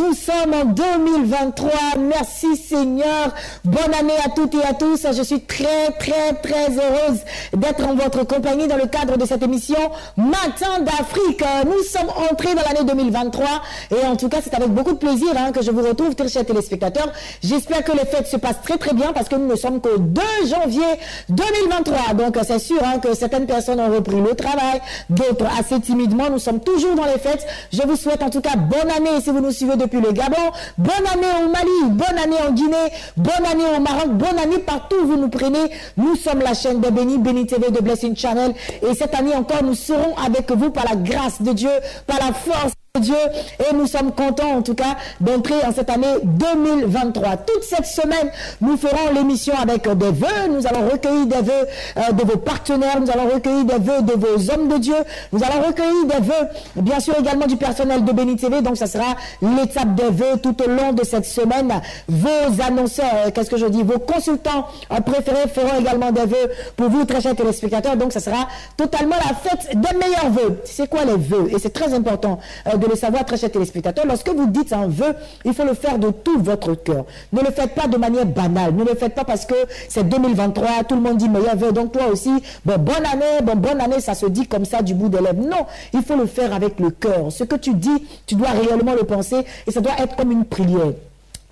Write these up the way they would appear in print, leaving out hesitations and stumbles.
Nous sommes en 2023. Merci Seigneur. Bonne année à toutes et à tous. Je suis très heureuse d'être en votre compagnie dans le cadre de cette émission Matin d'Afrique. Nous sommes entrés dans l'année 2023 et en tout cas c'est avec beaucoup de plaisir que je vous retrouve, très chers téléspectateurs. J'espère que les fêtes se passent très bien parce que nous ne sommes qu'au 2 janvier 2023. Donc c'est sûr que certaines personnes ont repris le travail, d'autres assez timidement. Nous sommes toujours dans les fêtes. Je vous souhaite en tout cas bonne année si vous nous suivez depuis le Gabon, bonne année au Mali, bonne année en Guinée, bonne année au Maroc, bonne année partout où vous nous prenez. Nous sommes la chaîne de Béni, Béni TV de Blessing Channel, et cette année encore nous serons avec vous par la grâce de Dieu, par la force de Dieu, et nous sommes contents en tout cas d'entrer en cette année 2023. Toute cette semaine, nous ferons l'émission avec des vœux. Nous allons recueillir des vœux de vos partenaires, nous allons recueillir des vœux de vos hommes de Dieu, nous allons recueillir des vœux, bien sûr également du personnel de Béni TV. Donc ça sera l'étape des vœux tout au long de cette semaine. Vos annonceurs, qu'est-ce que je dis, vos consultants préférés feront également des vœux pour vous, très chers téléspectateurs. Donc ça sera totalement la fête des meilleurs vœux. C'est quoi les vœux? Et c'est très important de le savoir, très chers téléspectateurs. Lorsque vous dites un vœu, il faut le faire de tout votre cœur. Ne le faites pas de manière banale. Ne le faites pas parce que c'est 2023, tout le monde dit meilleur vœu, donc toi aussi, bonne année, ça se dit comme ça du bout des lèvres. Non, il faut le faire avec le cœur. Ce que tu dis, tu dois réellement le penser et ça doit être comme une prière.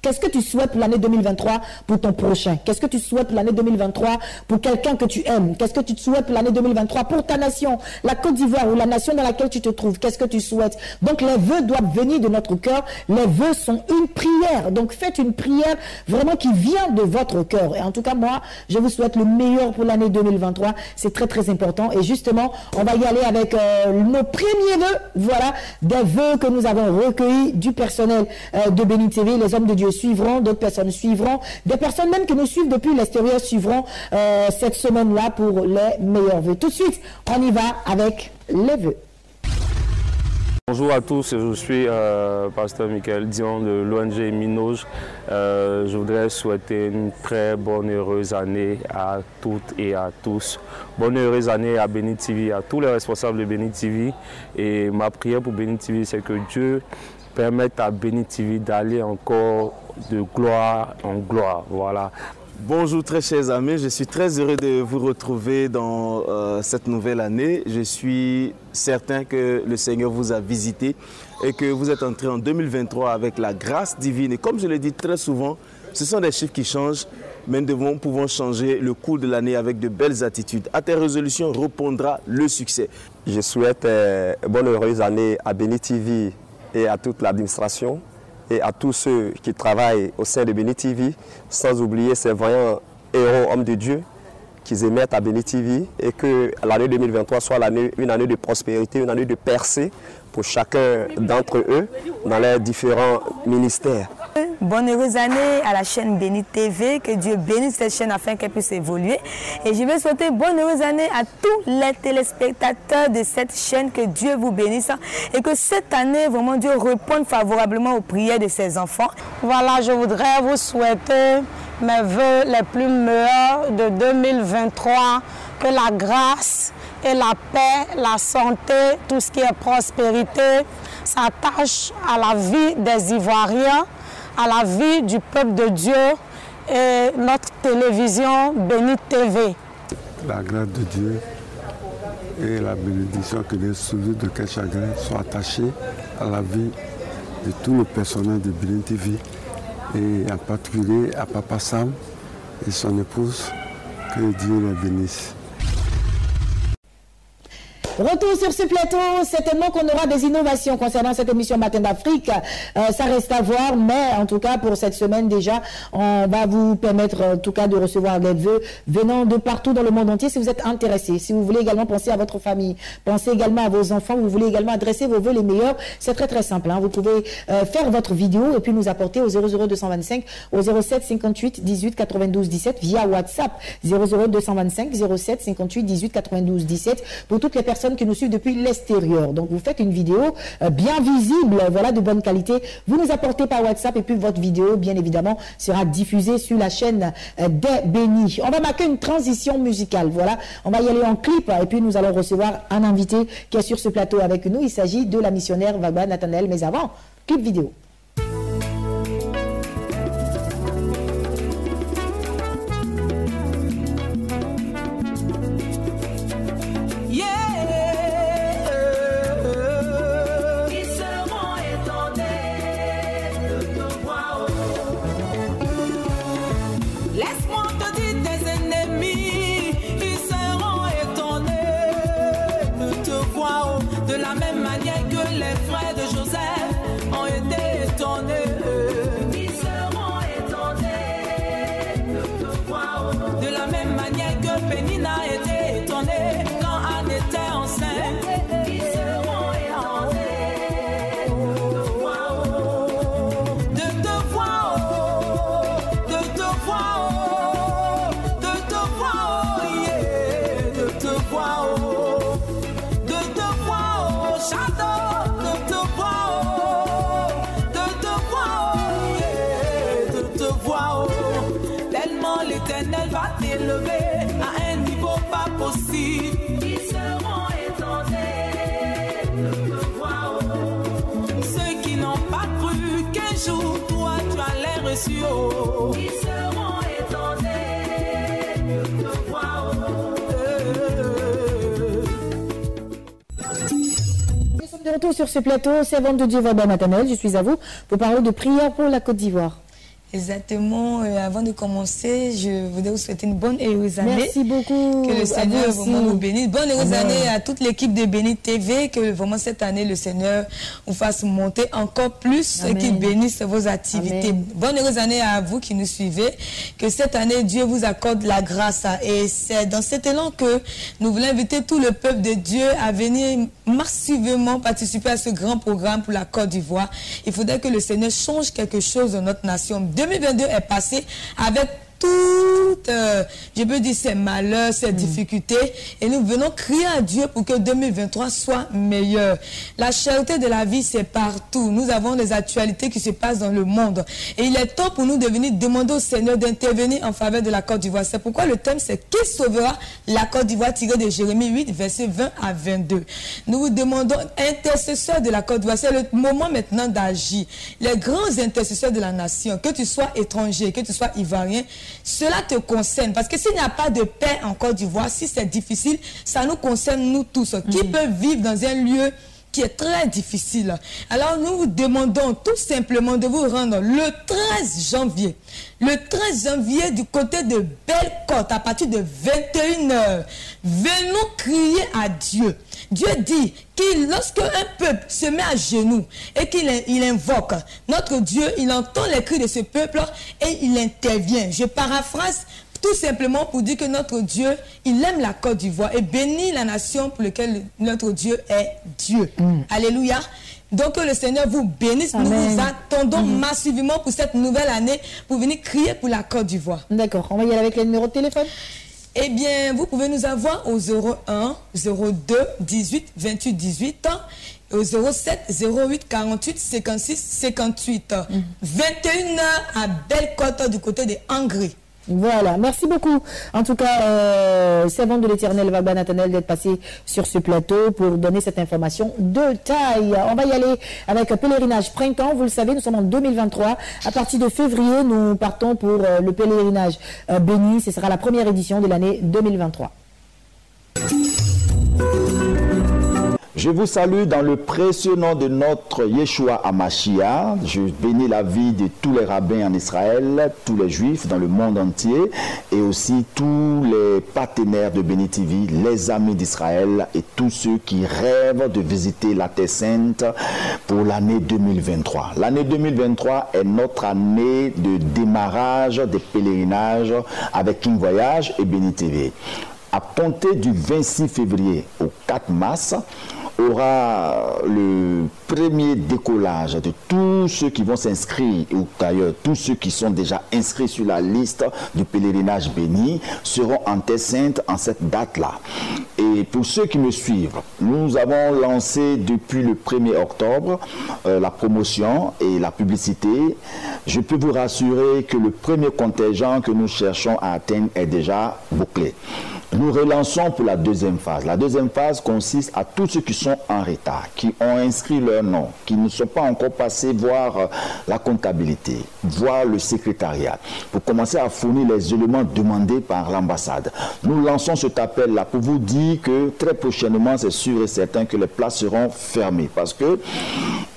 Qu'est-ce que tu souhaites pour l'année 2023 pour ton prochain? Qu'est-ce que tu souhaites pour l'année 2023 pour quelqu'un que tu aimes? Qu'est-ce que tu souhaites pour l'année 2023 pour ta nation, la Côte d'Ivoire ou la nation dans laquelle tu te trouves? Qu'est-ce que tu souhaites? Donc les vœux doivent venir de notre cœur. Les vœux sont une prière. Donc faites une prière vraiment qui vient de votre cœur. Et en tout cas, moi, je vous souhaite le meilleur pour l'année 2023. C'est très important. Et justement, on va y aller avec nos premiers vœux. Voilà, des vœux que nous avons recueillis du personnel de Béni TV. Les hommes de Dieu suivront, d'autres personnes suivront, des personnes même qui nous suivent depuis l'extérieur suivront cette semaine-là pour les meilleurs vœux. Tout de suite, on y va avec les vœux. Bonjour à tous, je suis pasteur Michael Dion de l'ONG Minoge. Je voudrais souhaiter une très bonne, heureuse année à toutes et à tous. Bonne, heureuse année à Béni TV, à tous les responsables de Béni TV. Et ma prière pour Béni TV, c'est que Dieu permette à Béni TV d'aller encore de gloire en gloire. Voilà. Bonjour très chers amis, je suis très heureux de vous retrouver dans cette nouvelle année. Je suis certain que le Seigneur vous a visité et que vous êtes entré en 2023 avec la grâce divine. Et comme je le dis très souvent, ce sont des chiffres qui changent, mais nous pouvons changer le cours de l'année avec de belles attitudes. À tes résolutions répondra le succès. Je souhaite bonne heureuse année à Béni TV et à toute l'administration et à tous ceux qui travaillent au sein de Béni TV, sans oublier ces vaillants héros hommes de Dieu qui émettent à Béni TV, et que l'année 2023 soit une année de prospérité, une année de percée pour chacun d'entre eux dans leurs différents ministères. Bonne heureuse année à la chaîne Béni TV, que Dieu bénisse cette chaîne afin qu'elle puisse évoluer. Et je vais souhaiter bonne heureuse année à tous les téléspectateurs de cette chaîne, que Dieu vous bénisse et que cette année, vraiment Dieu réponde favorablement aux prières de ses enfants. Voilà, je voudrais vous souhaiter mes vœux les plus meilleurs de 2023, que la grâce et la paix, la santé, tout ce qui est prospérité s'attache à la vie des Ivoiriens, à la vie du peuple de Dieu et notre télévision Béni TV. La grâce de Dieu et la bénédiction que les soucis de quel chagrin soient attachés à la vie de tout le personnel de Béni TV et en particulier à Papa Sam et son épouse, que Dieu les bénisse. Retour sur ce plateau, certainement qu'on aura des innovations concernant cette émission Matin d'Afrique. Ça reste à voir, mais en tout cas pour cette semaine déjà, on va vous permettre en tout cas de recevoir des vœux venant de partout dans le monde entier. Si vous êtes intéressé, si vous voulez également penser à votre famille, pensez également à vos enfants, vous voulez également adresser vos vœux les meilleurs, c'est très simple. Vous pouvez faire votre vidéo et puis nous apporter au 00225 au 07 58 18 92 17 via WhatsApp 00225 07 58 18 92 17 pour toutes les personnes qui nous suivent depuis l'extérieur. Donc vous faites une vidéo bien visible, voilà, de bonne qualité. Vous nous apportez par WhatsApp et puis votre vidéo, bien évidemment, sera diffusée sur la chaîne des Bénis. On va marquer une transition musicale. Voilà, on va y aller en clip et puis nous allons recevoir un invité qui est sur ce plateau avec nous. Il s'agit de la missionnaire Vagba Nathanaël. Mais avant, clip vidéo. aussi tes ennemis, ils seront étonnés de te voir, de la même manière que les frères de Joseph ont été étonnés. Ils seront étonnés de te voir, de la même manière que Pénina a été étonnée quand Anne était enceinte. Ils seront étonnés de te voir, de te voir, de te voir, de te voir, yeah, de te voir, Shadow, de te voir, yeah, de te voir, tellement l'Éternel va t'élever à un niveau pas possible. Ils seront étonnés de te voir. Ceux qui n'ont pas cru qu'un jour toi tu allais reçu. Ils seront étonnés de te voir. Nous sommes de retour sur ce plateau, servante de Dieu Vaba Maternelle. Je suis à vous pour parler de prière pour la Côte d'Ivoire. Exactement. Avant de commencer, je voudrais vous souhaiter une bonne et heureuse année. Merci beaucoup. Que le Seigneur vraiment vous bénisse. Bonne heureuse Amen. année à toute l'équipe de Béni TV. Que vraiment cette année, le Seigneur vous fasse monter encore plus et qu'il bénisse vos activités. Amen. Bonne heureuse année à vous qui nous suivez. Que cette année, Dieu vous accorde la grâce. Et c'est dans cet élan que nous voulons inviter tout le peuple de Dieu à venir massivement participer à ce grand programme pour la Côte d'Ivoire. Il faudrait que le Seigneur change quelque chose dans notre nation. 2022 est passé avec toutes, je peux dire, ces malheurs, ces difficultés. Et nous venons crier à Dieu pour que 2023 soit meilleur. La cherté de la vie, c'est partout. Nous avons des actualités qui se passent dans le monde. Et il est temps pour nous de venir demander au Seigneur d'intervenir en faveur de la Côte d'Ivoire. C'est pourquoi le thème, c'est « Qui sauvera la Côte d'Ivoire » tiré de Jérémie 8, versets 20 à 22. Nous vous demandons, intercesseurs de la Côte d'Ivoire, c'est le moment maintenant d'agir. Les grands intercesseurs de la nation, que tu sois étranger, que tu sois ivoirien, cela te concerne. Parce que s'il n'y a pas de paix en Côte d'Ivoire, si c'est difficile, ça nous concerne nous tous. Qui peut vivre dans un lieu qui est très difficile? Alors nous vous demandons tout simplement de vous rendre le 13 janvier. Le 13 janvier du côté de Belle-Côte à partir de 21h. Venons crier à Dieu. Dieu dit qu'il, lorsque un peuple se met à genoux et qu'il invoque notre Dieu, il entend les cris de ce peuple et il intervient. Je paraphrase tout simplement pour dire que notre Dieu, il aime la Côte d'Ivoire et bénit la nation pour laquelle notre Dieu est Dieu. Alléluia. Donc que le Seigneur vous bénisse. Amen. Nous vous attendons massivement pour cette nouvelle année pour venir crier pour la Côte d'Ivoire. D'accord. On va y aller avec les numéros de téléphone. Eh bien, vous pouvez nous avoir au 01 02 18 28 18 au 07 08 48 56 58. 21h à Belle-Côte du côté de Hongrie. Voilà, merci beaucoup. En tout cas, servante de l'Éternel Vaba Maternelle d'être passé sur ce plateau pour donner cette information de taille. On va y aller avec pèlerinage printemps. Vous le savez, nous sommes en 2023. À partir de février, nous partons pour le pèlerinage béni. Ce sera la première édition de l'année 2023. Je vous salue dans le précieux nom de notre Yeshua Hamashiach. Je bénis la vie de tous les rabbins en Israël, tous les juifs dans le monde entier et aussi tous les partenaires de Béni TV, les amis d'Israël et tous ceux qui rêvent de visiter la Terre Sainte pour l'année 2023. L'année 2023 est notre année de démarrage des pèlerinages avec King Voyage et Béni TV. À compter du 26 février au 4 mars, aura le premier décollage de tous ceux qui vont s'inscrire, ou d'ailleurs tous ceux qui sont déjà inscrits sur la liste du pèlerinage béni seront en Terre Sainte en cette date-là. Et pour ceux qui me suivent, nous avons lancé depuis le 1er octobre la promotion et la publicité. Je peux vous rassurer que le premier contingent que nous cherchons à atteindre est déjà bouclé. Nous relançons pour la deuxième phase. La deuxième phase consiste à tous ceux qui sont en retard, qui ont inscrit leur nom, qui ne sont pas encore passés voir la comptabilité, voir le secrétariat, pour commencer à fournir les éléments demandés par l'ambassade. Nous lançons cet appel-là pour vous dire que très prochainement, c'est sûr et certain que les places seront fermées. Parce que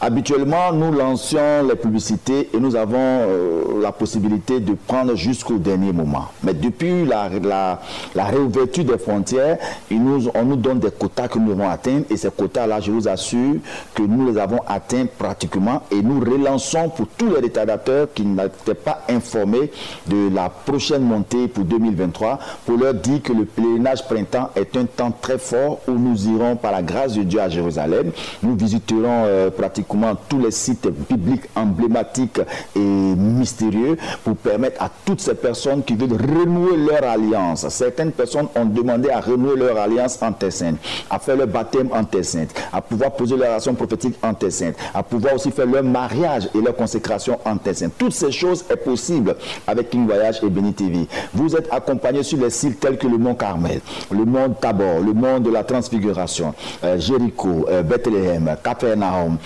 Habituellement, nous lancions les publicités et nous avons la possibilité de prendre jusqu'au dernier moment. Mais depuis la réouverture des frontières, on nous donne des quotas que nous devons atteindre et ces quotas-là, je vous assure que nous les avons atteints pratiquement et nous relançons pour tous les retardataires qui n'étaient pas informés de la prochaine montée pour 2023 pour leur dire que le pèlerinage printemps est un temps très fort où nous irons par la grâce de Dieu à Jérusalem. Nous visiterons pratiquement tous les sites bibliques emblématiques et mystérieux pour permettre à toutes ces personnes qui veulent renouer leur alliance. Certaines personnes ont demandé à renouer leur alliance en Terre Sainte, à faire leur baptême en Terre Sainte, à pouvoir poser leur action prophétique en Terre Sainte, à pouvoir aussi faire leur mariage et leur consécration en Terre Sainte. Toutes ces choses sont possibles avec King Voyage et Béni TV. Vous êtes accompagnés sur les sites tels que le Mont Carmel, le Mont Tabor, le Mont de la Transfiguration, Jéricho, Bethléem, Capharnaüm,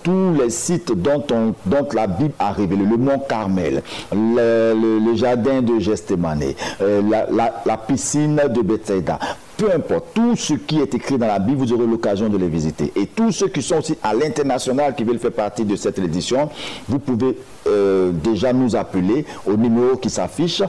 tous les sites dont la Bible a révélé, le Mont Carmel, le jardin de Gethsémane, la piscine de Bethsaïda. Peu importe, tout ce qui est écrit dans la Bible, vous aurez l'occasion de les visiter. Et tous ceux qui sont aussi à l'international, qui veulent faire partie de cette édition, vous pouvez déjà nous appeler au numéro qui s'affiche.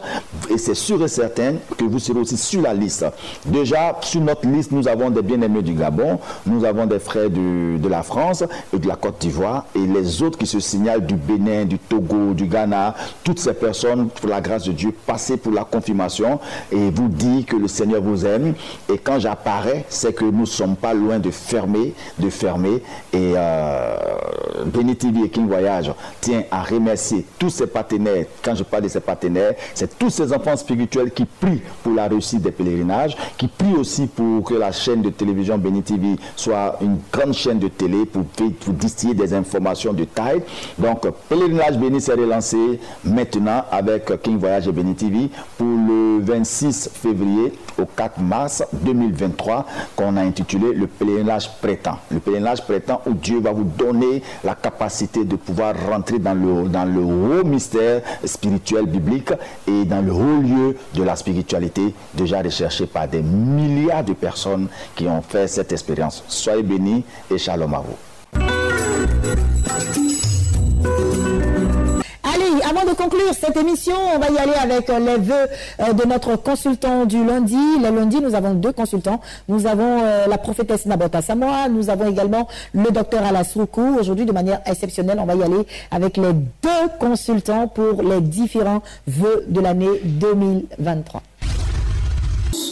Et c'est sûr et certain que vous serez aussi sur la liste. Déjà, sur notre liste, nous avons des bien-aimés du Gabon, nous avons des frères de la France et de la Côte d'Ivoire, et les autres qui se signalent du Bénin, du Togo, du Ghana. Toutes ces personnes, pour la grâce de Dieu, passez pour la confirmation et vous dit que le Seigneur vous aime. Et quand j'apparais, c'est que nous ne sommes pas loin de fermer. Et Béni TV et King Voyage tient à remercier tous ses partenaires. Quand je parle de ces partenaires, c'est tous ces enfants spirituels qui prient pour la réussite des pèlerinages, qui prient aussi pour que la chaîne de télévision Béni TV soit une grande chaîne de télé pour distiller des informations de taille. Donc, Pèlerinage Béni s'est relancé maintenant avec King Voyage et Béni TV pour le 26 février au 4 mars 2023 qu'on a intitulé le pèlerinage printemps. Le pèlerinage printemps où Dieu va vous donner la capacité de pouvoir rentrer dans le haut mystère spirituel biblique et dans le haut lieu de la spiritualité déjà recherché par des milliards de personnes qui ont fait cette expérience. Soyez bénis et shalom à vous. Avant de conclure cette émission, on va y aller avec les vœux de notre consultant du lundi. Le lundi, nous avons deux consultants. Nous avons la prophétesse Nabota Samoa, nous avons également le docteur Alasroukou. Aujourd'hui, de manière exceptionnelle, on va y aller avec les deux consultants pour les différents vœux de l'année 2023.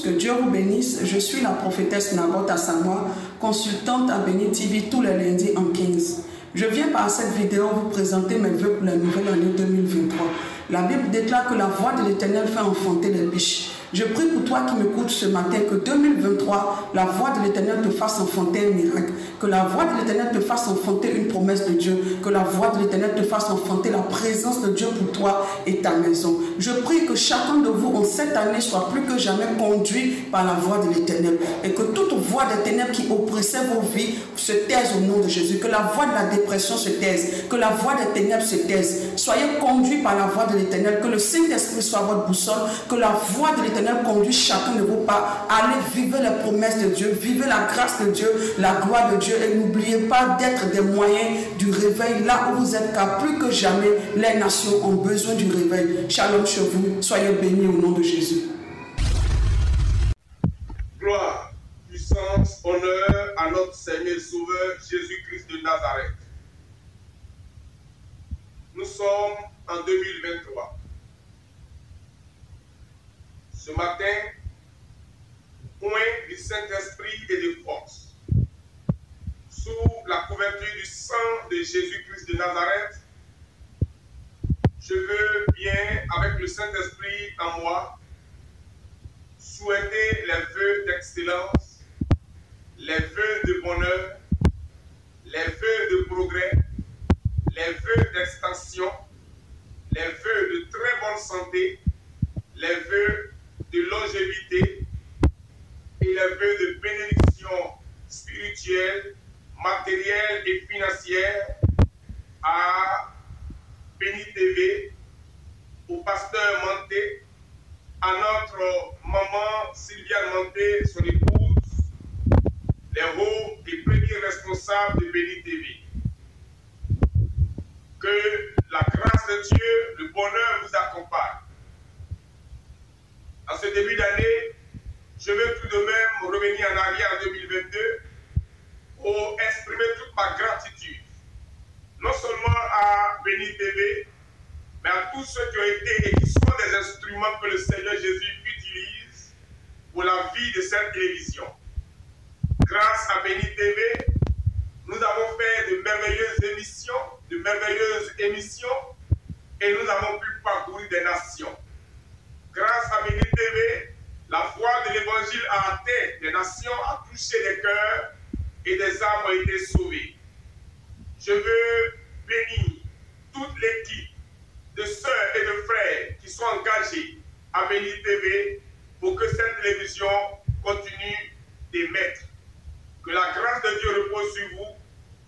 Que Dieu vous bénisse. Je suis la prophétesse Nabota Samoa, consultante à Béni TV tous les lundis en 15. Je viens par cette vidéo vous présenter mes vœux pour la nouvelle année 2023. La Bible déclare que la voix de l'Éternel fait enfanter les biches. Je prie pour toi qui m'écoutes ce matin que 2023, la voix de l'Éternel te fasse enfanter un miracle. Que la voix de l'Éternel te fasse enfanter une promesse de Dieu. Que la voix de l'Éternel te fasse enfanter la présence de Dieu pour toi et ta maison. Je prie que chacun de vous en cette année soit plus que jamais conduit par la voix de l'Éternel. Et que toute voix des ténèbres qui oppressait vos vies se taise au nom de Jésus. Que la voix de la dépression se taise. Que la voix des ténèbres se taise. Soyez conduits par la voix de l'Éternel. Que le Saint-Esprit soit votre boussole. Que la voix de l'Éternel conduit chacun de vos pas. Allez, vivez les promesses de Dieu, vivez la grâce de Dieu, la gloire de Dieu, et n'oubliez pas d'être des moyens du réveil là où vous êtes, car plus que jamais les nations ont besoin du réveil. Shalom chez vous, soyez bénis au nom de Jésus. Gloire, puissance, honneur à notre Seigneur et Sauveur Jésus-Christ de Nazareth. Nous sommes en 2023. Ce matin, point du Saint-Esprit et de force, sous la couverture du sang de Jésus-Christ de Nazareth, je veux bien, avec le Saint-Esprit en moi, souhaiter les vœux d'excellence, les vœux de bonheur, les vœux de progrès, les vœux d'extension, les vœux de très bonne santé, les vœux de longévité et les vœux de bénédiction spirituelle, matérielle et financière à Béni TV, au pasteur Manté, à notre maman Sylviane Manté, son épouse, les hauts et premiers responsables de Béni TV. Que la grâce de Dieu, le bonheur vous accompagne. En ce début d'année, je veux tout de même revenir en arrière en 2022 pour exprimer toute ma gratitude, non seulement à Béni TV, mais à tous ceux qui ont été et qui sont des instruments que le Seigneur Jésus utilise pour la vie de cette télévision. Grâce à Béni TV, nous avons fait de merveilleuses émissions et nous avons pu parcourir des nations. Grâce à Béni TV, la voix de l'évangile a atteint des nations, a touché des cœurs et des âmes ont été sauvées. Je veux bénir toute l'équipe de sœurs et de frères qui sont engagés à Béni TV pour que cette télévision continue d'émettre. Que la grâce de Dieu repose sur vous.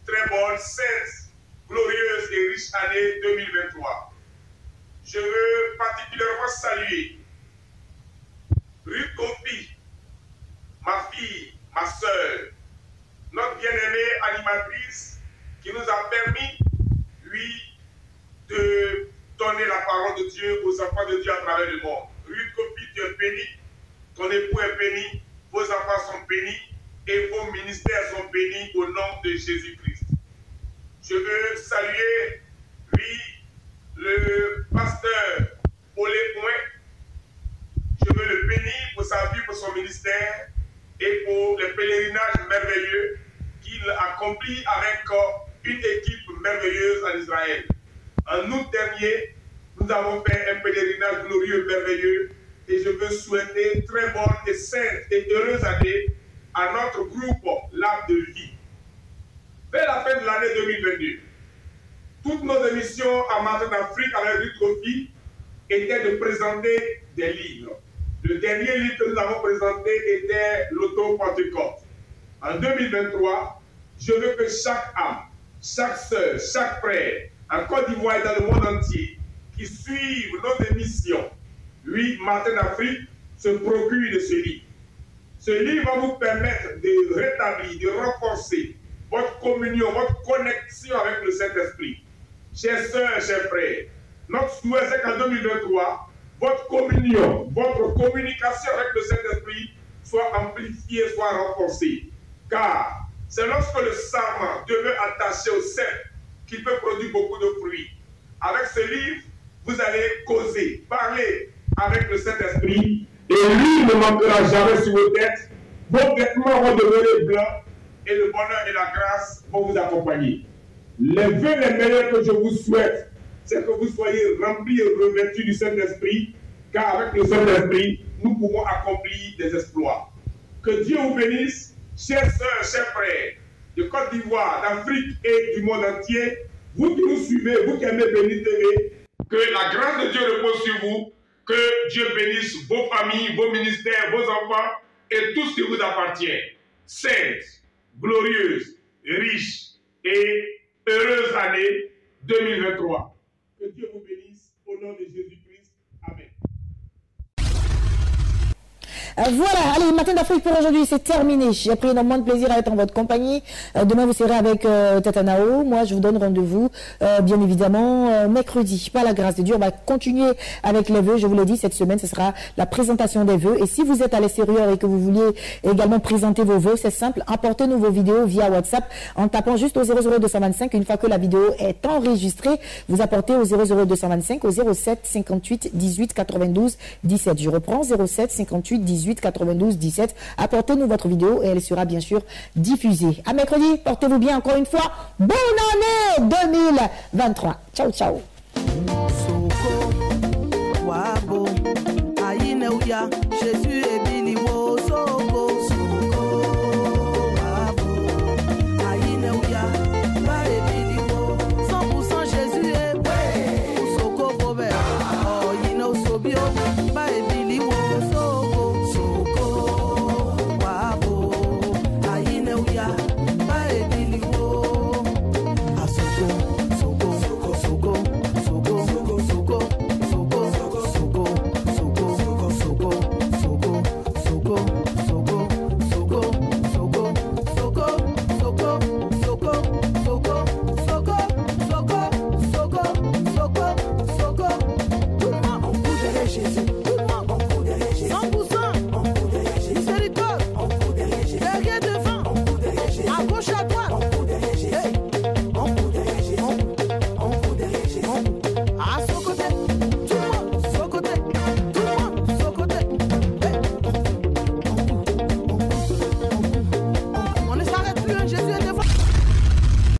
Très bonne, sainte, glorieuse et riche année 2023. Je veux particulièrement saluer Ruth Kofi, ma fille, ma sœur, notre bien-aimée animatrice qui nous a permis, lui, de donner la parole de Dieu aux enfants de Dieu à travers le monde. Ruth Kofi, tu es bénie, ton époux est béni, vos enfants sont bénis et vos ministères sont bénis au nom de Jésus-Christ. Je veux saluer, lui, le pasteur Olé Point. Je veux le bénir pour sa vie, pour son ministère et pour le pèlerinage merveilleux qu'il accomplit avec une équipe merveilleuse en Israël. En août dernier, nous avons fait un pèlerinage glorieux, merveilleux, et je veux souhaiter très bonne et sainte et heureuse année à notre groupe L'Arbre de Vie. Vers la fin de l'année 2022, toutes nos émissions à Matin d'Afrique avec Ruth Kofi étaient de présenter des livres. Le dernier livre que nous avons présenté était l'Auto-Pentecôte. En 2023, je veux que chaque âme, chaque sœur, chaque frère, en Côte d'Ivoire et dans le monde entier, qui suivent nos émissions, lui, Matin d'Afrique, se procure de ce livre. Ce livre va vous permettre de rétablir, de renforcer votre communion, votre connexion avec le Saint-Esprit. Chers sœurs, chers frères, notre souhait c'est qu'en 2023, votre communion, votre communication avec le Saint-Esprit soit amplifiée, soit renforcée. Car c'est lorsque le sarment demeure attaché au cep qu'il peut produire beaucoup de fruits. Avec ce livre, vous allez causer, parler avec le Saint-Esprit et lui ne manquera jamais sur vos têtes. Vos vêtements vont demeurer blancs et le bonheur et la grâce vont vous accompagner. Les vœux les meilleurs que je vous souhaite, c'est que vous soyez remplis et revêtus du Saint-Esprit, car avec le Saint-Esprit, nous pouvons accomplir des exploits. Que Dieu vous bénisse, chers sœurs, chers frères, de Côte d'Ivoire, d'Afrique et du monde entier, vous qui nous suivez, vous qui aimez Béni TV, que la grâce de Dieu repose sur vous, que Dieu bénisse vos familles, vos ministères, vos enfants et tout ce qui vous appartient. Sainte, glorieuse, riche et heureuse année 2023. Que Dieu vous bénisse au nom de Jésus-Christ. Amen. Voilà, allez, Matin d'Afrique pour aujourd'hui, c'est terminé. J'ai pris énormément de plaisir à être en votre compagnie. Demain, vous serez avec Tata Nao. Moi, je vous donne rendez-vous, bien évidemment, mercredi. Par la grâce de Dieu, on va continuer avec les vœux. Je vous l'ai dit, cette semaine, ce sera la présentation des vœux. Et si vous êtes à l'extérieur et que vous vouliez également présenter vos vœux, c'est simple. Apportez-nous vos vidéos via WhatsApp en tapant juste au 00225. Une fois que la vidéo est enregistrée, vous apportez au 00225 au 07 58 18 92 17. Je reprends 07 58 18 92 17. Apportez-nous votre vidéo et elle sera bien sûr diffusée. À mercredi, portez-vous bien encore une fois. Bonne année 2023. Ciao, ciao. Jésus est béni, Soko, Aïneuya, 100% Jésus est bon, Soko Robert, oh, you know, Sobio, Baby, Soko, Wabo, Aïneuya, Baby, Soko, plus, Jésus est devant.